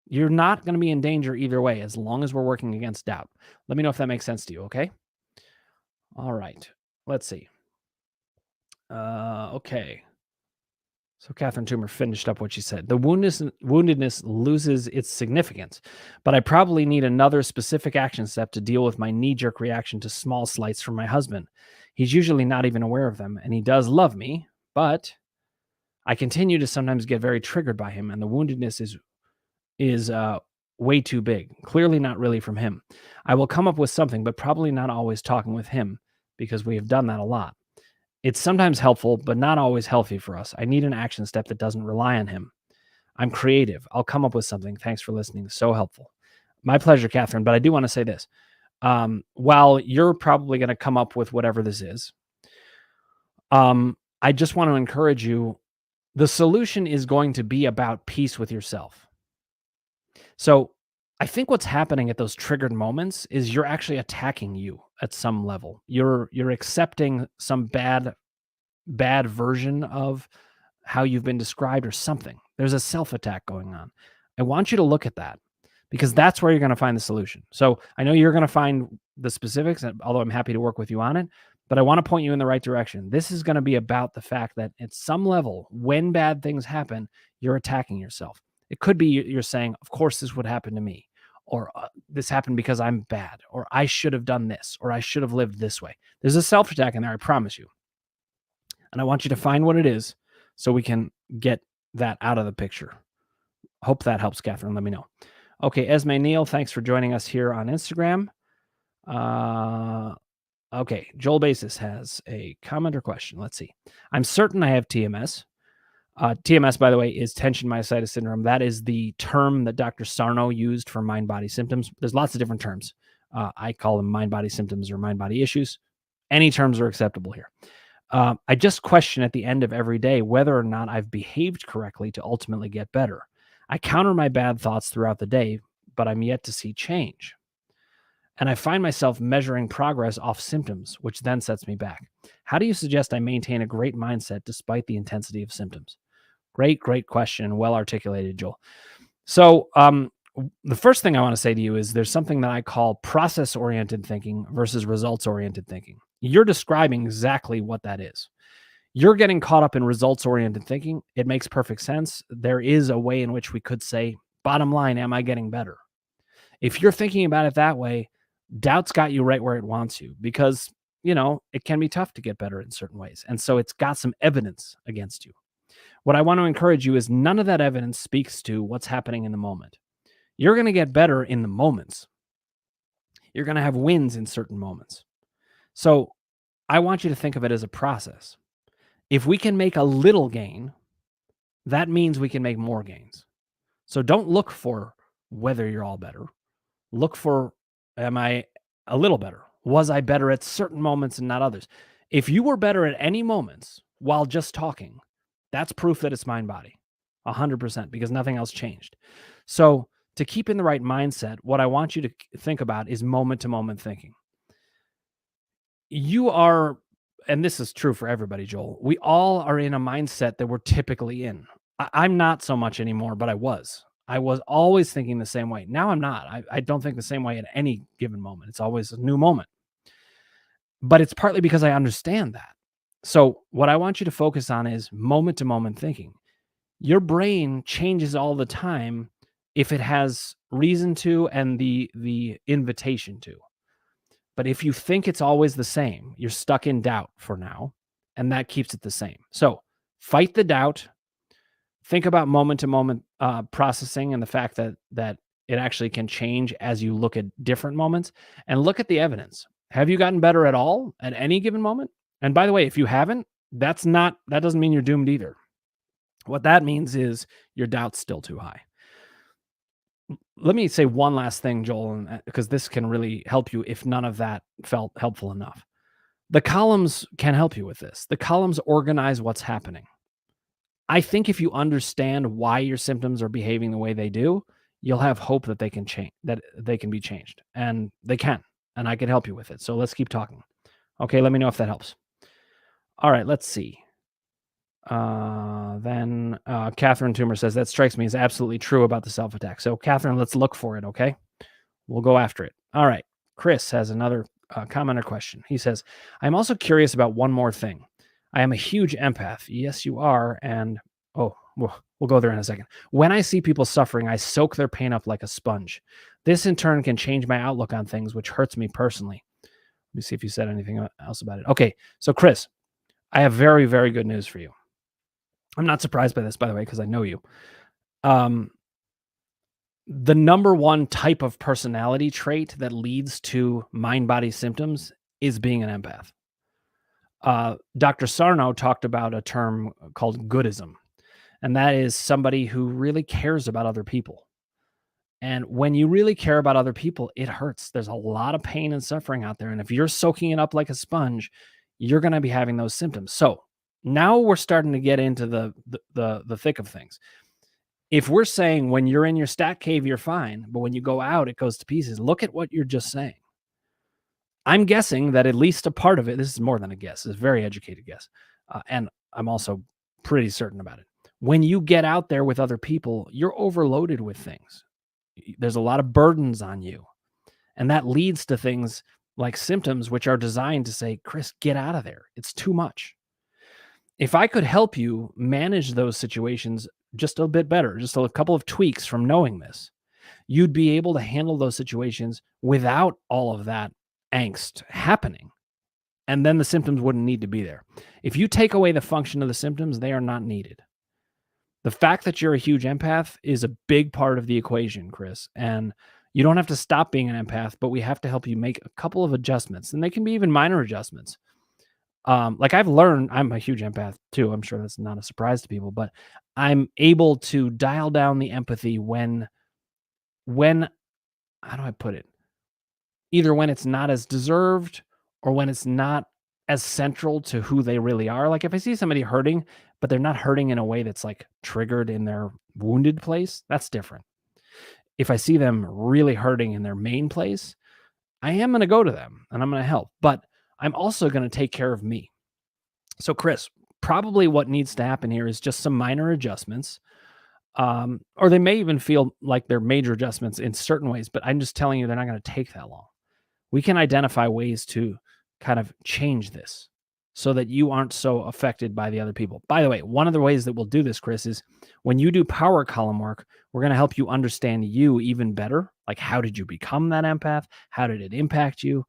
S1: You're not going to be in danger either way as long as we're working against doubt. Let me know if that makes sense to you. Okay. All right. Let's see. Okay. So Catherine Toomer finished up what she said. The woundedness loses its significance, but I probably need another specific action step to deal with my knee-jerk reaction to small slights from my husband. He's usually not even aware of them, and he does love me, but I continue to sometimes get very triggered by him, and the woundedness is way too big. Clearly not really from him. I will come up with something, but probably not always talking with him because we have done that a lot. It's sometimes helpful, but not always healthy for us. I need an action step that doesn't rely on him. I'm creative. I'll come up with something. Thanks for listening. So helpful. My pleasure, Catherine. But I do want to say this. While you're probably going to come up with whatever this is, I just want to encourage you. The solution is going to be about peace with yourself. So I think what's happening at those triggered moments is you're actually attacking you at some level. You're accepting some bad version of how you've been described or something. There's a self-attack going on. I want you to look at that because that's where you're going to find the solution. So I know you're going to find the specifics, although I'm happy to work with you on it, but I want to point you in the right direction. This is going to be about the fact that at some level, when bad things happen, you're attacking yourself. It could be you're saying, of course, this would happen to me, or this happened because I'm bad, or I should have done this, or I should have lived this way. There's a self-attack in there, I promise you. And I want you to find what it is so we can get that out of the picture. Hope that helps, Catherine. Let me know. Okay, Esme Neal, thanks for joining us here on Instagram. Okay, Joel Basis has a comment or question. Let's see. I'm certain I have TMS. TMS, by the way, is tension myositis syndrome. That is the term that Dr. Sarno used for mind-body symptoms. There's lots of different terms. I call them mind-body symptoms or mind-body issues. Any terms are acceptable here. I just question at the end of every day whether or not I've behaved correctly to ultimately get better. I counter my bad thoughts throughout the day, but I'm yet to see change. And I find myself measuring progress off symptoms, which then sets me back. How do you suggest I maintain a great mindset despite the intensity of symptoms? Great question. Well articulated, Joel. So the first thing I want to say to you is there's something that I call process-oriented thinking versus results-oriented thinking. You're describing exactly what that is. You're getting caught up in results-oriented thinking. It makes perfect sense. There is a way in which we could say, bottom line, am I getting better? If you're thinking about it that way, doubt's got you right where it wants you because, it can be tough to get better in certain ways. And so it's got some evidence against you. What I want to encourage you is none of that evidence speaks to what's happening in the moment. You're going to get better in the moments. You're going to have wins in certain moments. So I want you to think of it as a process. If we can make a little gain, that means we can make more gains. So don't look for whether you're all better. Look for, am I a little better? Was I better at certain moments and not others? If you were better at any moments while just talking, that's proof that it's mind-body, 100%, because nothing else changed. So to keep in the right mindset, what I want you to think about is moment-to-moment thinking. You are, and this is true for everybody, Joel, we all are in a mindset that we're typically in. I'm not so much anymore, but I was. I was always thinking the same way. Now I'm not. I don't think the same way at any given moment. It's always a new moment. But it's partly because I understand that. So what I want you to focus on is moment-to-moment thinking. Your brain changes all the time if it has reason to and the invitation to. But if you think it's always the same, you're stuck in doubt for now, and that keeps it the same. So fight the doubt. Think about moment to moment processing and the fact that it actually can change as you look at different moments, and look at the evidence. Have you gotten better at all at any given moment? And by the way, if you haven't, that doesn't mean you're doomed either. What that means is your doubt's still too high. Let me say one last thing, Joel, and because this can really help you if none of that felt helpful enough. The columns can help you with this. The columns organize what's happening. I think if you understand why your symptoms are behaving the way they do, you'll have hope that they can change, that they can be changed, and they can, and I can help you with it. So let's keep talking. Okay, let me know if that helps. All right, let's see. Then Catherine Toomer says that strikes me as absolutely true about the self attack. So Catherine, let's look for it. Okay, we'll go after it. All right. Chris has another comment or question. He says, I'm also curious about one more thing. I am a huge empath. Yes, you are. And we'll go there in a second. When I see people suffering, I soak their pain up like a sponge. This in turn can change my outlook on things, which hurts me personally. Let me see if you said anything else about it. Okay. So, Chris, I have very, very good news for you. I'm not surprised by this, by the way, because I know you. The number one type of personality trait that leads to mind-body symptoms is being an empath. Dr. Sarno talked about a term called goodism, and that is somebody who really cares about other people. And when you really care about other people, it hurts. There's a lot of pain and suffering out there, and if you're soaking it up like a sponge, you're going to be having those symptoms. So now we're starting to get into the thick of things. If we're saying when you're in your stat cave, you're fine, but when you go out, it goes to pieces. Look at what you're just saying. I'm guessing that at least a part of it, this is more than a guess, it's a very educated guess. And I'm also pretty certain about it. When you get out there with other people, you're overloaded with things. There's a lot of burdens on you. And that leads to things like symptoms, which are designed to say, Chris, get out of there. It's too much. If I could help you manage those situations just a bit better, just a couple of tweaks from knowing this, you'd be able to handle those situations without all of that angst happening. And then the symptoms wouldn't need to be there. If you take away the function of the symptoms, they are not needed. The fact that you're a huge empath is a big part of the equation, Chris. And you don't have to stop being an empath, but we have to help you make a couple of adjustments. And they can be even minor adjustments. Like I've learned, I'm a huge empath too. I'm sure that's not a surprise to people, but I'm able to dial down the empathy when how do I put it? Either when it's not as deserved or when it's not as central to who they really are. Like if I see somebody hurting, but they're not hurting in a way that's like triggered in their wounded place, that's different. If I see them really hurting in their main place, I am going to go to them and I'm going to help, but I'm also going to take care of me. So, Chris, probably what needs to happen here is just some minor adjustments. Or they may even feel like they're major adjustments in certain ways, but I'm just telling you they're not going to take that long. We can identify ways to kind of change this so that you aren't so affected by the other people. By the way, one of the ways that we'll do this, Chris, is when you do power column work, we're going to help you understand you even better. Like, how did you become that empath? How did it impact you?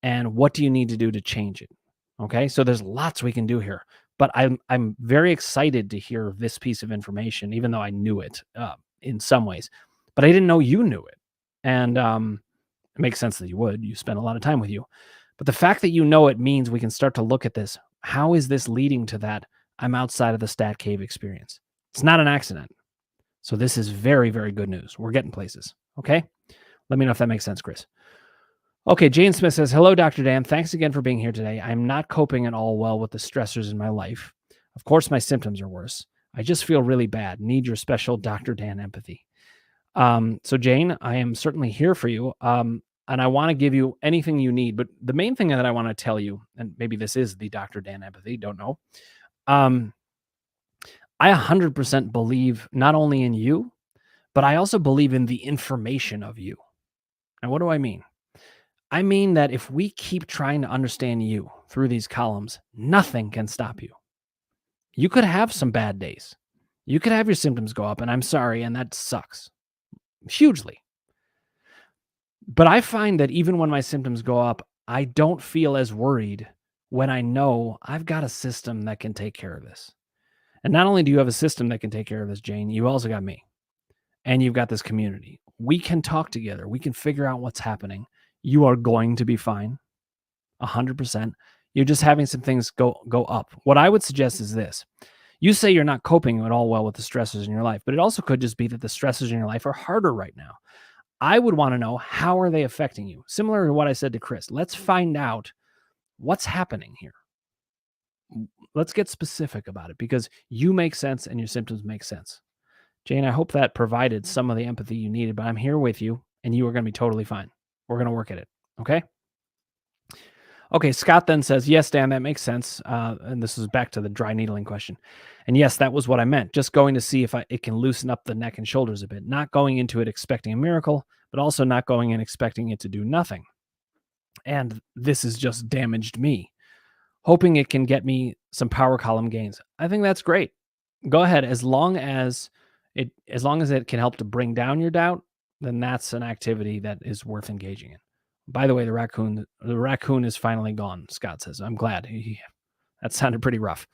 S1: And what do you need to do to change it? Okay, so there's lots we can do here, but I'm very excited to hear this piece of information, even though I knew it in some ways, but I didn't know you knew it, and it makes sense that you would. You spend a lot of time with you, but the fact that you know it means we can start to look at this. How is this leading to that? I'm outside of the stat cave experience. It's not an accident, so this is very, very good news. We're getting places. Okay, let me know if that makes sense, Chris. Okay, Jane Smith says, hello, Dr. Dan. Thanks again for being here today. I'm not coping at all well with the stressors in my life. Of course, my symptoms are worse. I just feel really bad. Need your special Dr. Dan empathy. So, Jane, I am certainly here for you. And I want to give you anything you need. But the main thing that I want to tell you, and maybe this is the Dr. Dan empathy, don't know. I 100% believe not only in you, but I also believe in the information of you. And what do I mean? I mean that if we keep trying to understand you through these columns, nothing can stop you. You could have some bad days. You could have your symptoms go up, and I'm sorry, and that sucks hugely. But I find that even when my symptoms go up, I don't feel as worried when I know I've got a system that can take care of this. And not only do you have a system that can take care of this, Jane, you also got me and you've got this community. We can talk together. We can figure out what's happening. You are going to be fine, 100%. You're just having some things go up. What I would suggest is this. You say you're not coping at all well with the stresses in your life, but it also could just be that the stresses in your life are harder right now. I would want to know, how are they affecting you? Similar to what I said to Chris. Let's find out what's happening here. Let's get specific about it, because you make sense and your symptoms make sense. Jane, I hope that provided some of the empathy you needed, but I'm here with you and you are going to be totally fine. We're going to work at it. Okay. Okay. Scott then says, yes, Dan, that makes sense. And this is back to the dry needling question. And yes, that was what I meant. Just going to see if it can loosen up the neck and shoulders a bit, not going into it expecting a miracle, but also not going in expecting it to do nothing. And this has just damaged me, hoping it can get me some power column gains. I think that's great. Go ahead. As long as it can help to bring down your doubt, then that's an activity that is worth engaging in. By the way, the raccoon is finally gone, Scott says. I'm glad. That sounded pretty rough.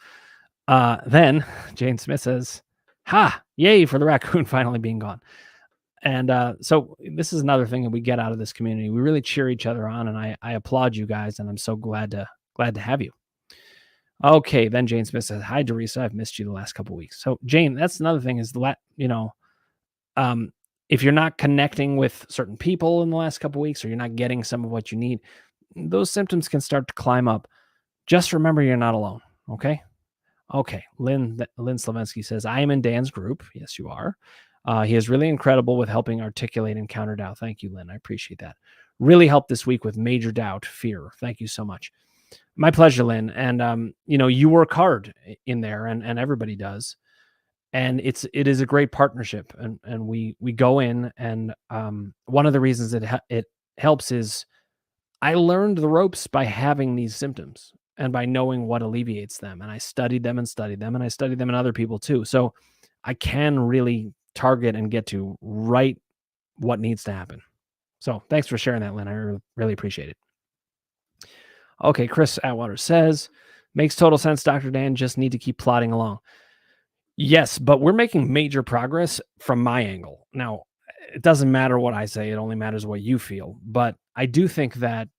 S1: Then Jane Smith says, ha, yay for the raccoon finally being gone. And so this is another thing that we get out of this community. We really cheer each other on, and I applaud you guys, and I'm so glad to have you. Okay, then Jane Smith says, hi, Teresa. I've missed you the last couple of weeks. So Jane, that's another thing is if you're not connecting with certain people in the last couple of weeks, or you're not getting some of what you need, those symptoms can start to climb up. Just remember you're not alone. Okay. Okay. Lynn Slavensky says, I am in Dan's group. Yes, you are. He is really incredible with helping articulate and counter doubt. Thank you, Lynn. I appreciate that. Really helped this week with major doubt, fear. Thank you so much. My pleasure, Lynn. And, you work hard in there, and everybody does. And it is a great partnership. And we go in, and one of the reasons it helps is I learned the ropes by having these symptoms and by knowing what alleviates them. And I studied them and studied them, and I studied them in other people too. So I can really target and get to right what needs to happen. So thanks for sharing that, Lynn. I really appreciate it. Okay, Chris Atwater says, makes total sense, Dr. Dan. Just need to keep plodding along. Yes, but we're making major progress from my angle. Now, it doesn't matter what I say. It only matters what you feel. But I do think that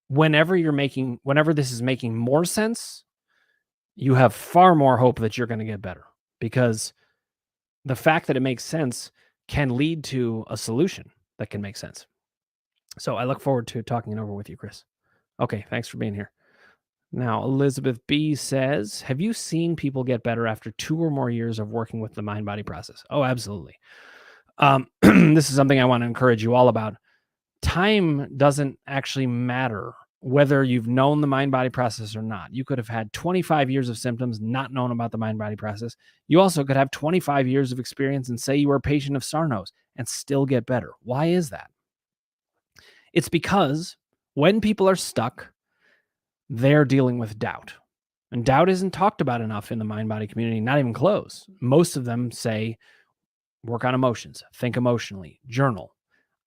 S1: whenever this is making more sense, you have far more hope that you're going to get better, because the fact that it makes sense can lead to a solution that can make sense. So I look forward to talking it over with you, Chris. Okay, thanks for being here. Now, Elizabeth B says, have you seen people get better after 2 or more years of working with the mind-body process? Oh, absolutely. This is something I want to encourage you all about. Time doesn't actually matter whether you've known the mind-body process or not. You could have had 25 years of symptoms, not known about the mind-body process. You also could have 25 years of experience and say you were a patient of Sarno's and still get better. Why is that? It's because when people are stuck, they're dealing with doubt. And doubt isn't talked about enough in the mind-body community, not even close. Most of them say, work on emotions, think emotionally, journal.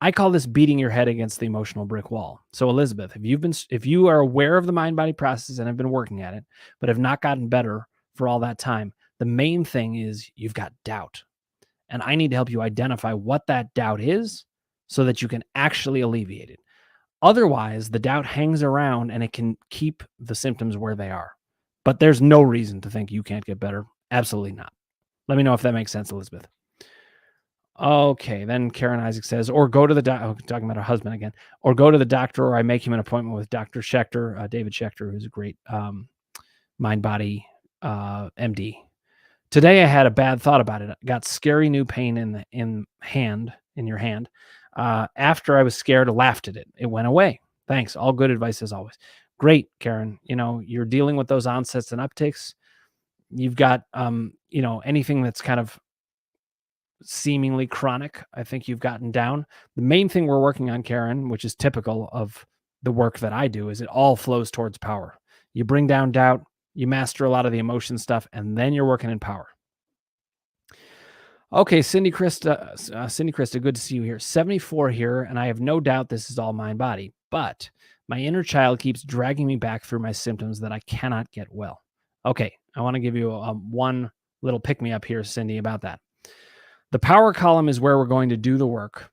S1: I call this beating your head against the emotional brick wall. So Elizabeth, if you are aware of the mind-body process and have been working at it, but have not gotten better for all that time, the main thing is you've got doubt. And I need to help you identify what that doubt is so that you can actually alleviate it. Otherwise, the doubt hangs around and it can keep the symptoms where they are. But there's no reason to think you can't get better. Absolutely not. Let me know if that makes sense, Elizabeth. Okay, then Karen Isaac says, or go to the doctor, talking about her husband again, or go to the doctor, or I make him an appointment with Dr. Schechter, David Schechter, who's a great mind-body MD. Today I had a bad thought about it. I got scary new pain in your hand. After I was scared, I laughed at it. It went away. Thanks. All good advice as always. Great, Karen. You're dealing with those onsets and upticks. You've got, anything that's kind of seemingly chronic, I think you've gotten down. The main thing we're working on, Karen, which is typical of the work that I do, is it all flows towards power. You bring down doubt, you master a lot of the emotion stuff, and then you're working in power. Okay, Cindy Krista, good to see you here. 74 here, and I have no doubt this is all mind body, but my inner child keeps dragging me back through my symptoms that I cannot get well. Okay, I want to give you one little pick me up here, Cindy, about that. The power column is where we're going to do the work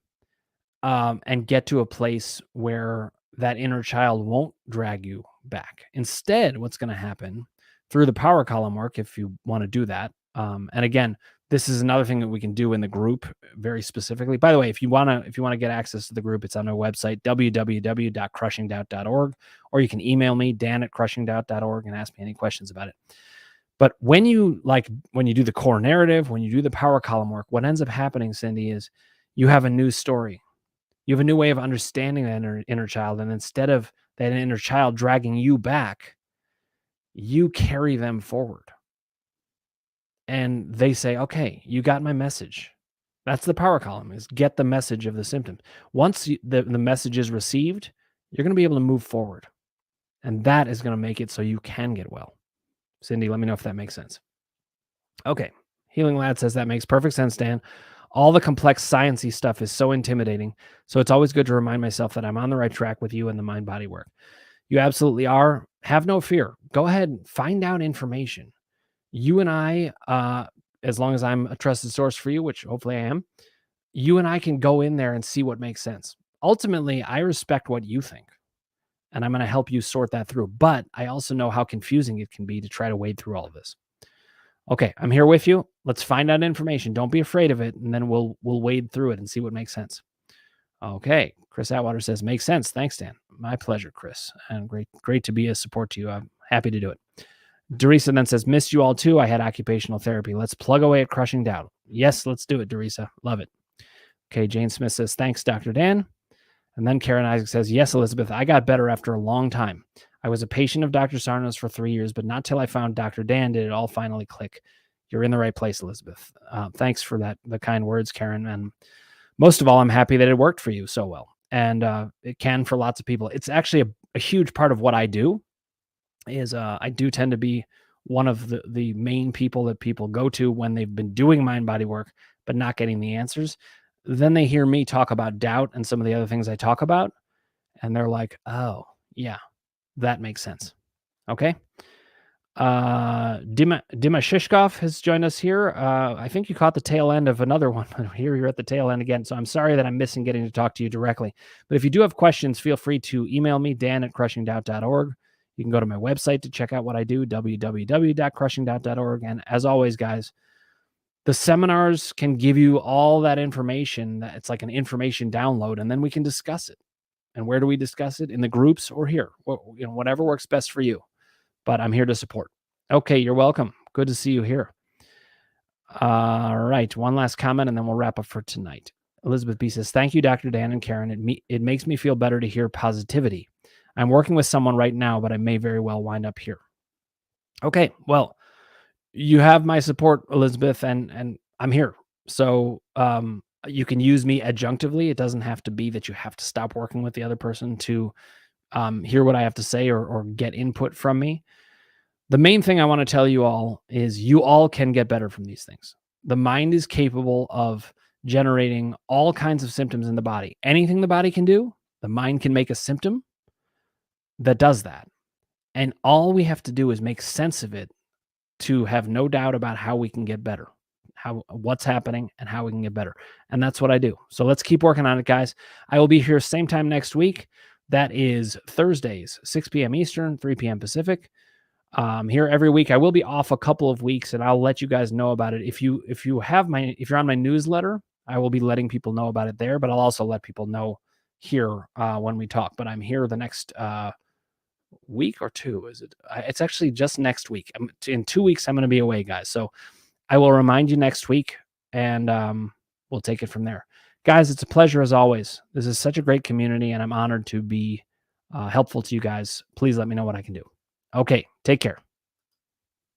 S1: and get to a place where that inner child won't drag you back. Instead, what's going to happen through the power column work, if you want to do that, and again, this is another thing that we can do in the group very specifically. By the way, if you want to get access to the group, it's on our website www.crushingdoubt.org, or you can email me dan@crushingdoubt.org and ask me any questions about it. But when you do the core narrative, when you do the power column work, what ends up happening, Cindy, is you have a new story. You have a new way of understanding that inner child, and instead of that inner child dragging you back, you carry them forward. And they say, "Okay, you got my message." That's the power column, is get the message of the symptoms. Once the message is received, you're gonna be able to move forward, and that is gonna make it so you can get well. Cindy, let me know if that makes sense. Okay. Healing Lad says that makes perfect sense, Dan. All the complex sciencey stuff is so intimidating. So it's always good to remind myself that I'm on the right track with you and the mind body work. You absolutely are. Have no fear. Go ahead and find out information. You and I, as long as I'm a trusted source for you, which hopefully I am, you and I can go in there and see what makes sense. Ultimately, I respect what you think, and I'm going to help you sort that through. But I also know how confusing it can be to try to wade through all of this. Okay, I'm here with you. Let's find out information. Don't be afraid of it, and then we'll wade through it and see what makes sense. Okay, Chris Atwater says makes sense. Thanks, Dan. My pleasure, Chris, and great to be a support to you. I'm happy to do it. Dorisa then says, missed you all too. I had occupational therapy. Let's plug away at crushing doubt. Yes, let's do it, Dorisa. Love it. Okay, Jane Smith says, thanks, Dr. Dan. And then Karen Isaac says, yes, Elizabeth, I got better after a long time. I was a patient of Dr. Sarno's for 3 years, but not till I found Dr. Dan did it all finally click. You're in the right place, Elizabeth. Thanks for the kind words, Karen. And most of all, I'm happy that it worked for you so well. And it can for lots of people. It's actually a huge part of what I do is I do tend to be one of the main people that people go to when they've been doing mind body work, but not getting the answers. Then they hear me talk about doubt and some of the other things I talk about, and they're like, oh, yeah, that makes sense. Okay. Dima Shishkov has joined us here. I think you caught the tail end of another one. Here you're at the tail end again. So I'm sorry that I'm missing getting to talk to you directly. But if you do have questions, feel free to email me, dan@crushingdoubt.org. You can go to my website to check out what I do, www.crushingdoubt.org. And as always, guys, the seminars can give you all that information. It's like an information download, and then we can discuss it. And where do we discuss it? In the groups or here? Whatever works best for you. But I'm here to support. Okay, you're welcome. Good to see you here. All right, one last comment, and then we'll wrap up for tonight. Elizabeth B says, thank you, Dr. Dan and Karen. It makes me feel better to hear positivity. I'm working with someone right now, but I may very well wind up here. Okay, well, you have my support, Elizabeth, and I'm here. So you can use me adjunctively. It doesn't have to be that you have to stop working with the other person to hear what I have to say or get input from me. The main thing I want to tell you all is you all can get better from these things. The mind is capable of generating all kinds of symptoms in the body. Anything the body can do, the mind can make a symptom that does that. And all we have to do is make sense of it to have no doubt about how we can get better, what's happening and how we can get better. And that's what I do. So let's keep working on it, guys. I will be here same time next week. That is Thursdays, 6 p.m. Eastern, 3 p.m. Pacific. Here every week. I will be off a couple of weeks, and I'll let you guys know about it. If you're on my newsletter, I will be letting people know about it there. But I'll also let people know here when we talk. But I'm here the next week or two. Is it? It's actually just next week. In 2 weeks, I'm going to be away, guys. So I will remind you next week, and we'll take it from there. Guys, it's a pleasure as always. This is such a great community, and I'm honored to be helpful to you guys. Please let me know what I can do. Okay, take care.